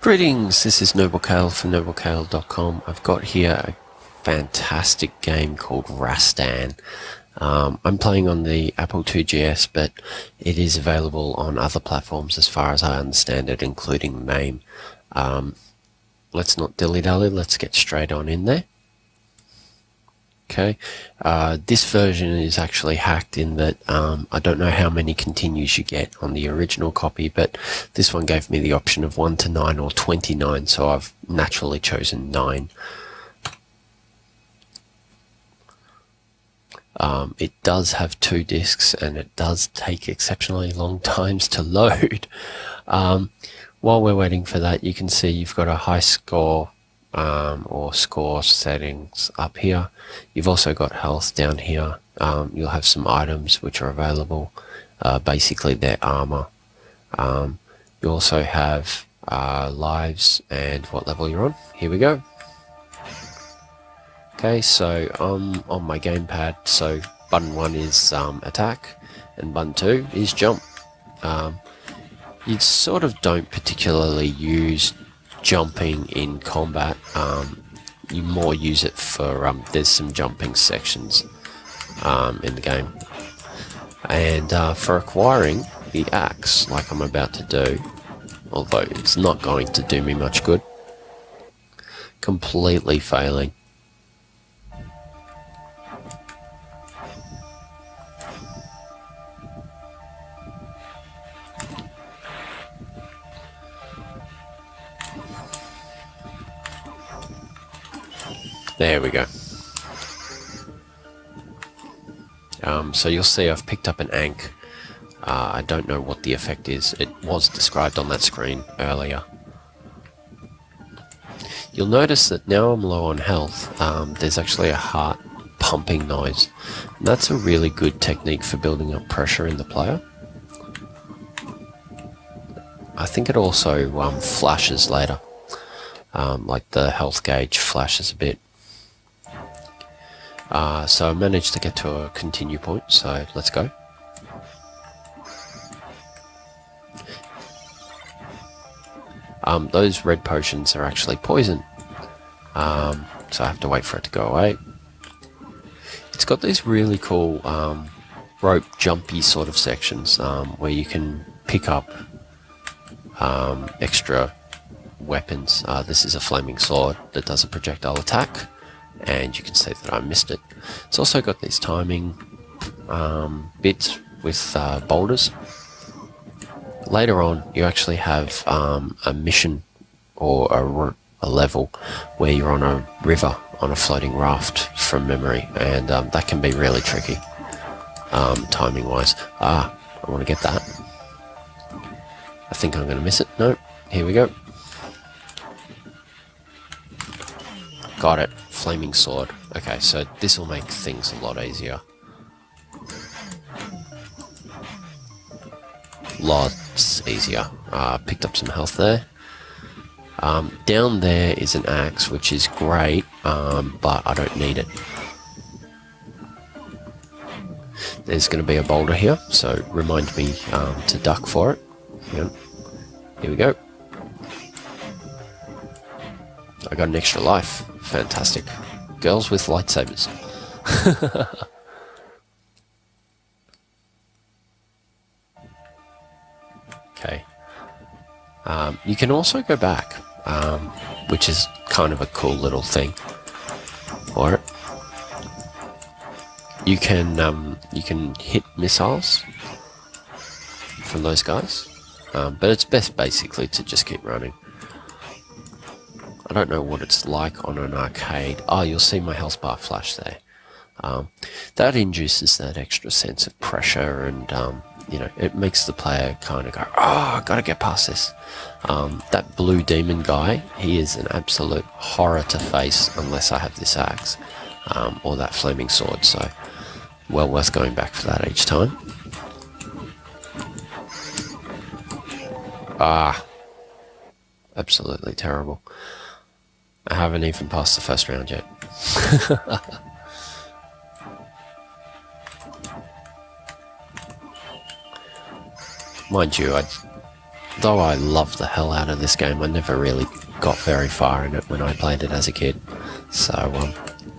Greetings, this is Noble Kale from noblekale.com. I've got here a fantastic game called Rastan. I'm playing on the Apple 2GS, but it is available on other platforms as far as I understand it, including MAME. Let's not dilly-dally, let's get straight on in there. Okay, this version is actually hacked in that I don't know how many continues you get on the original copy, but this one gave me the option of 1 to 9 or 29, so I've naturally chosen 9. It does have 2 discs and it does take exceptionally long times to load. While we're waiting for that, you can see you've got a high score or score settings up here. You've also got health down here. You'll have some items which are available. Basically they're armor. You also have lives and what level you're on. Here we go. Okay, so on my gamepad, so button 1 is attack and button 2 is jump. You sort of don't particularly use jumping in combat. You more use it for there's some jumping sections in the game, and for acquiring the axe like I'm about to do, although it's not going to do me much good, completely failing. There we go. So you'll see I've picked up an ankh. I don't know what the effect is. It was described on that screen earlier. You'll notice that now I'm low on health, there's actually a heart pumping noise. And that's a really good technique for building up pressure in the player. I think it also flashes later. Like the health gauge flashes a bit. So I managed to get to a continue point, so let's go. Those red potions are actually poison, so I have to wait for it to go away. It's got these really cool rope jumpy sort of sections where you can pick up extra weapons. This is a flaming sword that does a projectile attack, and you can see that I missed it. It's also got these timing bits with boulders. Later on, you actually have a mission or a level where you're on a river on a floating raft from memory, and that can be really tricky timing wise. I want to get that. I think I'm going to miss it. No, here we go. Got it. Flaming sword. Okay, so this will make things a lot easier. Lots easier. Picked up some health there. Down there is an axe, which is great, but I don't need it. There's going to be a boulder here, so remind me to duck for it. Hang on. Here we go. I got an extra life. Fantastic. Girls with lightsabers. Okay. You can also go back, which is kind of a cool little thing for it. You can hit missiles from those guys, but it's best basically to just keep running. I don't know what it's like on an arcade. Oh, you'll see my health bar flash there. That induces that extra sense of pressure, and you know, it makes the player kind of go, "Oh, I gotta get past this." That blue demon guy, he is an absolute horror to face unless I have this axe or that flaming sword. So, well worth going back for that each time. Absolutely terrible. I haven't even passed the first round yet. Mind you, though I loved the hell out of this game, I never really got very far in it when I played it as a kid. So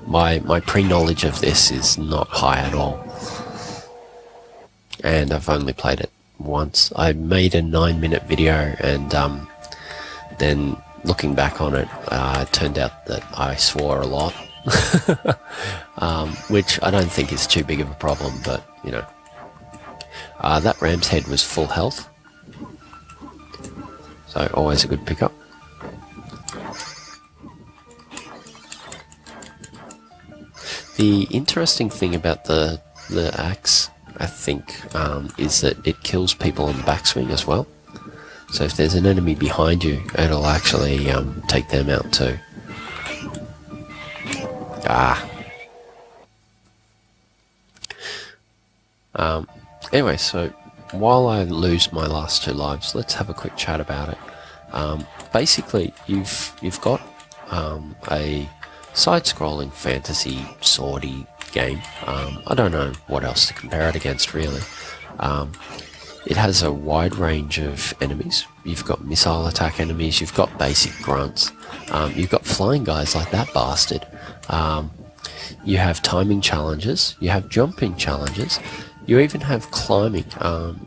my pre-knowledge of this is not high at all. And I've only played it once. I made a 9-minute video, and then looking back on it, it turned out that I swore a lot. Which I don't think is too big of a problem, but you know. That ram's head was full health, so always a good pickup. The interesting thing about the axe, I think, is that it kills people on the backswing as well. So if there's an enemy behind you, it'll actually take them out too. Anyway, so while I lose my last 2 lives, let's have a quick chat about it. Basically, you've got a side-scrolling fantasy swordy game. I don't know what else to compare it against, really. It has a wide range of enemies. You've got missile attack enemies, you've got basic grunts, you've got flying guys like that bastard. You have timing challenges, you have jumping challenges, you even have climbing.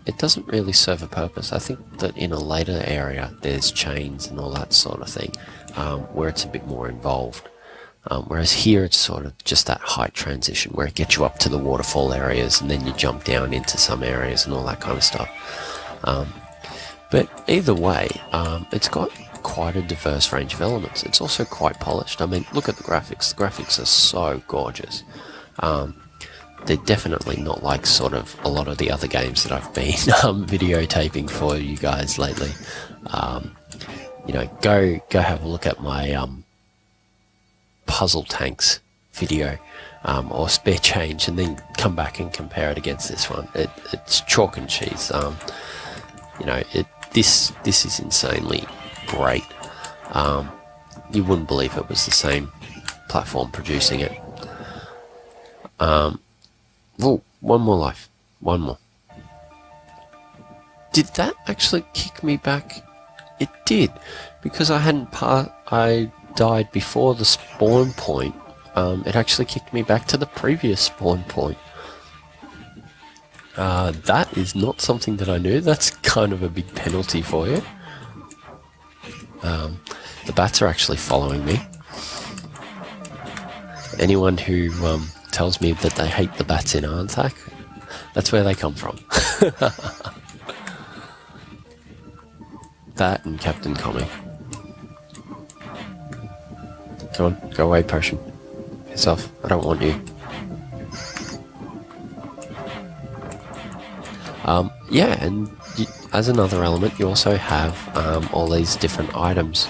It doesn't really serve a purpose. I think that in a later area there's chains and all that sort of thing, where it's a bit more involved. Whereas here it's sort of just that height transition where it gets you up to the waterfall areas and then you jump down into some areas and all that kind of stuff. But either way, it's got quite a diverse range of elements. It's also quite polished. I mean, look at the graphics. The graphics are so gorgeous. They're definitely not like sort of a lot of the other games that I've been videotaping for you guys lately. You know, go have a look at my puzzle tanks video or spare change, and then come back and compare it against this one. It's chalk and cheese. You know, this is insanely great. You wouldn't believe it was the same platform producing it. Oh, one more life. One more. Did that actually kick me back? It did, because I died before the spawn point. It actually kicked me back to the previous spawn point. That is not something that I knew. That's kind of a big penalty for you. The bats are actually following me. Anyone who tells me that they hate the bats in Arnthak, that's where they come from. That and Captain Comic. Come on, go away, potion. Piss off, I don't want you. Yeah, and as another element, you also have all these different items.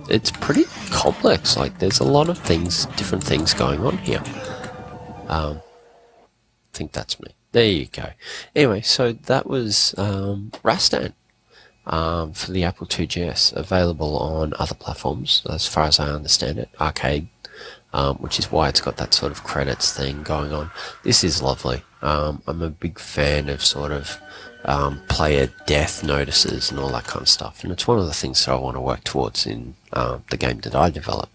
It's pretty complex. Like, there's a lot of things, different things going on here. I think that's me. There you go. Anyway, so that was Rastan for the Apple IIgs, available on other platforms, as far as I understand it. Arcade, which is why it's got that sort of credits thing going on. This is lovely. I'm a big fan of sort of player death notices and all that kind of stuff, and it's one of the things that I want to work towards in the game that I develop.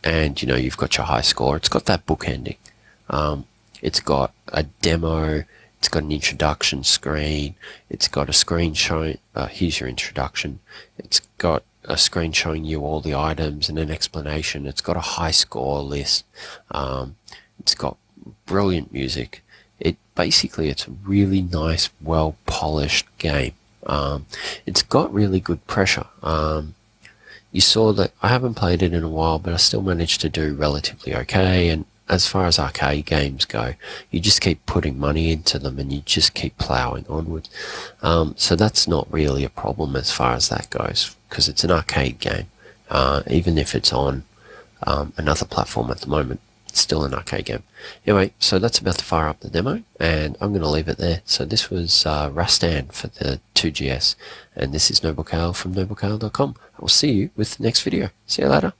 And you know, you've got your high score. It's got that book ending. It's got a demo. It's got an introduction screen. It's got a screen showing, here's your introduction. It's got a screen showing you all the items and an explanation. It's got a high score list. It's got brilliant music. It's a really nice, well polished game. It's got really good pressure. You saw that I haven't played it in a while, but I still managed to do relatively okay. And as far as arcade games go, you just keep putting money into them and you just keep ploughing onwards. So that's not really a problem as far as that goes, because it's an arcade game. Even if it's on another platform at the moment, it's still an arcade game. Anyway, so that's about to fire up the demo, and I'm going to leave it there. So this was Rastan for the 2GS, and this is Noble Kale from nobleKale.com. I will see you with the next video. See you later.